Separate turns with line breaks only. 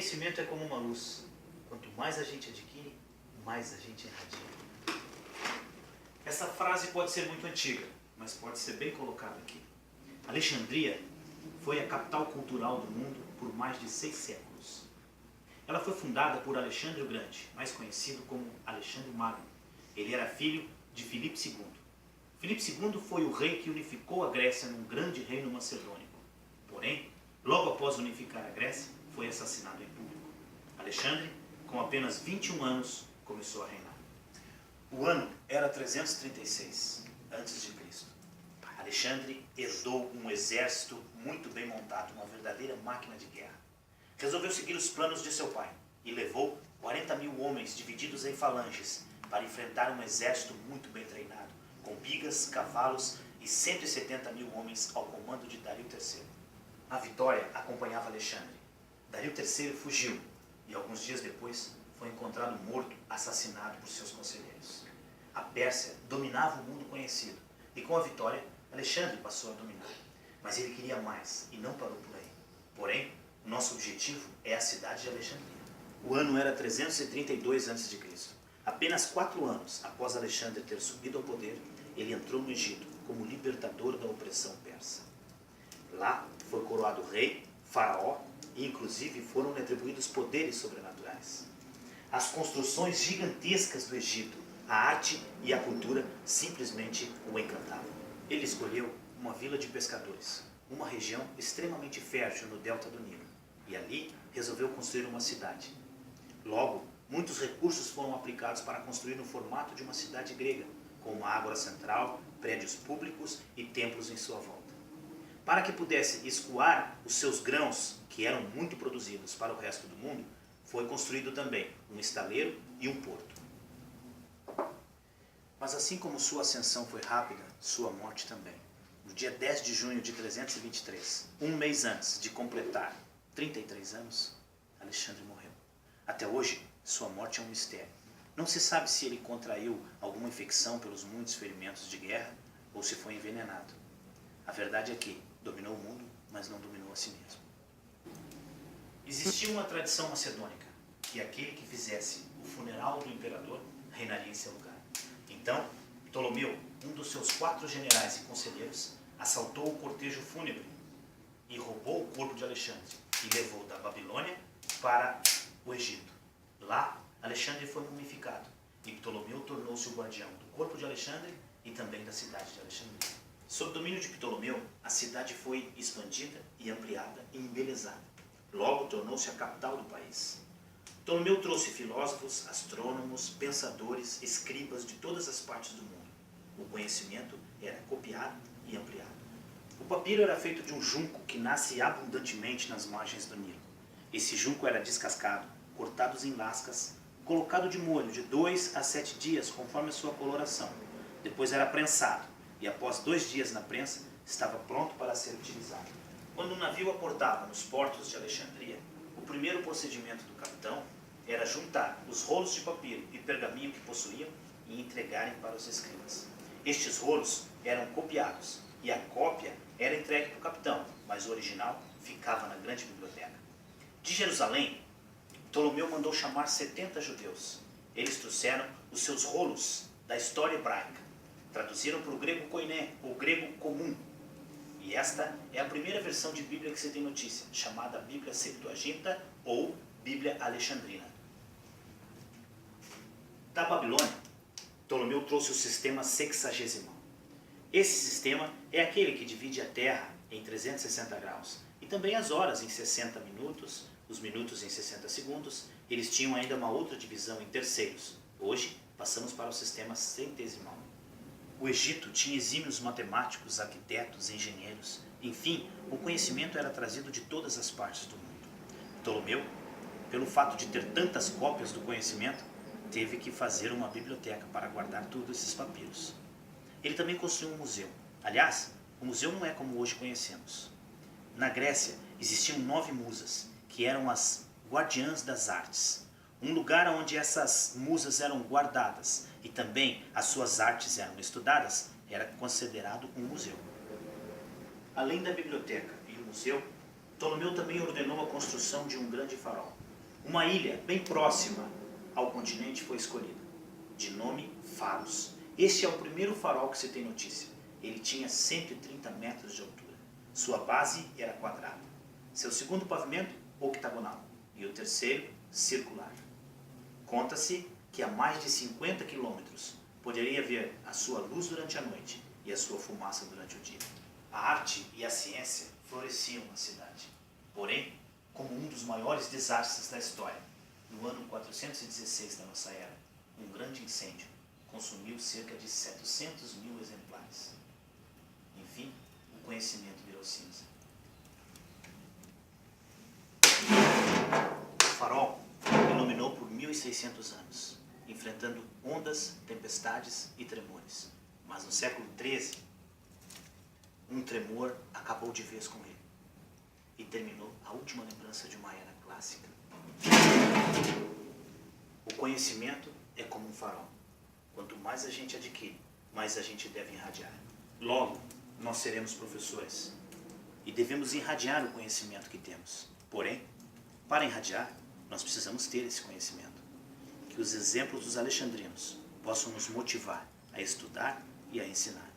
conhecimento é como uma luz. Quanto mais a gente adquire, mais a gente irradia. Essa frase pode ser muito antiga, mas pode ser bem colocada aqui. Alexandria foi a capital cultural do mundo por mais de 6 séculos. Ela foi fundada por Alexandre o Grande, mais conhecido como Alexandre Magno. Ele era filho de Filipe II. Filipe II foi o rei que unificou a Grécia num grande reino macedônico. Porém, logo após unificar a Grécia, foi assassinado em público. Alexandre, com apenas 21 anos, começou a reinar. O ano era 336 a.C. Alexandre herdou um exército muito bem montado, uma verdadeira máquina de guerra. Resolveu seguir os planos de seu pai e levou 40.000 homens divididos em falanges para enfrentar um exército muito bem treinado, com bigas, cavalos e 170.000 homens ao comando de Dario III. A vitória acompanhava Alexandre. Dario III fugiu e alguns dias depois foi encontrado morto, assassinado por seus conselheiros. A Pérsia dominava o mundo conhecido e com a vitória Alexandre passou a dominar. Mas ele queria mais e não parou por aí. Porém, o nosso objetivo é a cidade de Alexandria. O ano era 332 a.C. Apenas 4 anos após Alexandre ter subido ao poder, ele entrou no Egito como libertador da opressão persa. Lá foi coroado rei, faraó e inclusive foram-lhe atribuídos poderes sobrenaturais. As construções gigantescas do Egito, a arte e a cultura simplesmente o encantavam. Ele escolheu uma vila de pescadores, uma região extremamente fértil no delta do Nilo, e ali resolveu construir uma cidade. Logo, muitos recursos foram aplicados para construir no formato de uma cidade grega, com uma ágora central, prédios públicos e templos em sua volta. Para que pudesse escoar os seus grãos, que eram muito produzidos para o resto do mundo, foi construído também um estaleiro e um porto. Mas assim como sua ascensão foi rápida, sua morte também. No dia 10 de junho de 323, um mês antes de completar 33 anos, Alexandre morreu. Até hoje, sua morte é um mistério. Não se sabe se ele contraiu alguma infecção pelos muitos ferimentos de guerra ou se foi envenenado. A verdade é que dominou o mundo, mas não dominou a si mesmo. Existia uma tradição macedônica, que aquele que fizesse o funeral do imperador reinaria em seu lugar. Então, Ptolomeu, um dos seus 4 generais e conselheiros, assaltou o cortejo fúnebre e roubou o corpo de Alexandre e levou da Babilônia para o Egito. Lá, Alexandre foi mumificado e Ptolomeu tornou-se o guardião do corpo de Alexandre e também da cidade de Alexandria. Sob o domínio de Ptolomeu, a cidade foi expandida e ampliada e embelezada. Logo tornou-se a capital do país. Ptolomeu trouxe filósofos, astrônomos, pensadores, escribas de todas as partes do mundo. O conhecimento era copiado e ampliado. O papiro era feito de um junco que nasce abundantemente nas margens do Nilo. Esse junco era descascado, cortado em lascas, colocado de molho de 2 a 7 dias, conforme a sua coloração. Depois era prensado e após 2 dias na prensa, estava pronto para ser utilizado. Quando o navio aportava nos portos de Alexandria, o primeiro procedimento do capitão era juntar os rolos de papiro e pergaminho que possuíam e entregarem para os escribas. Estes rolos eram copiados e a cópia era entregue para o capitão, mas o original ficava na grande biblioteca. De Jerusalém, Ptolomeu mandou chamar 70 judeus. Eles trouxeram os seus rolos da história hebraica, traduziram para o grego koiné, ou grego comum. E esta é a primeira versão de Bíblia que você tem notícia, chamada Bíblia Septuaginta ou Bíblia Alexandrina. Da Babilônia, Ptolomeu trouxe o sistema sexagesimal. Esse sistema é aquele que divide a Terra em 360 graus e também as horas em 60 minutos, os minutos em 60 segundos. Eles tinham ainda uma outra divisão em terceiros. Hoje, passamos para o sistema centesimal. O Egito tinha exímios matemáticos, arquitetos, engenheiros. Enfim, o conhecimento era trazido de todas as partes do mundo. Ptolomeu, pelo fato de ter tantas cópias do conhecimento, teve que fazer uma biblioteca para guardar todos esses papiros. Ele também construiu um museu. Aliás, o museu não é como hoje conhecemos. Na Grécia, existiam 9 musas, que eram as guardiãs das artes. Um lugar onde essas musas eram guardadas e também as suas artes eram estudadas, era considerado um museu. Além da biblioteca e o museu, Ptolomeu também ordenou a construção de um grande farol. Uma ilha bem próxima ao continente foi escolhida, de nome Faros. Este é o primeiro farol que se tem notícia. Ele tinha 130 metros de altura. Sua base era quadrada. Seu segundo pavimento, octagonal. E o terceiro, circular. Conta-se que a mais de 50 quilômetros poderia ver a sua luz durante a noite e a sua fumaça durante o dia. A arte e a ciência floresciam na cidade. Porém, como um dos maiores desastres da história, no ano 416 da nossa era, um grande incêndio consumiu cerca de 700 mil exemplares. Enfim, o conhecimento virou cinza. O farol iluminou por 1600 anos, enfrentando ondas, tempestades e tremores. Mas no século XIII, um tremor acabou de vez com ele e terminou a última lembrança de uma era clássica. O conhecimento é como um farol. Quanto mais a gente adquire, mais a gente deve irradiar. Logo, nós seremos professores e devemos irradiar o conhecimento que temos. Porém, para irradiar, nós precisamos ter esse conhecimento. Que os exemplos dos alexandrinos possam nos motivar a estudar e a ensinar.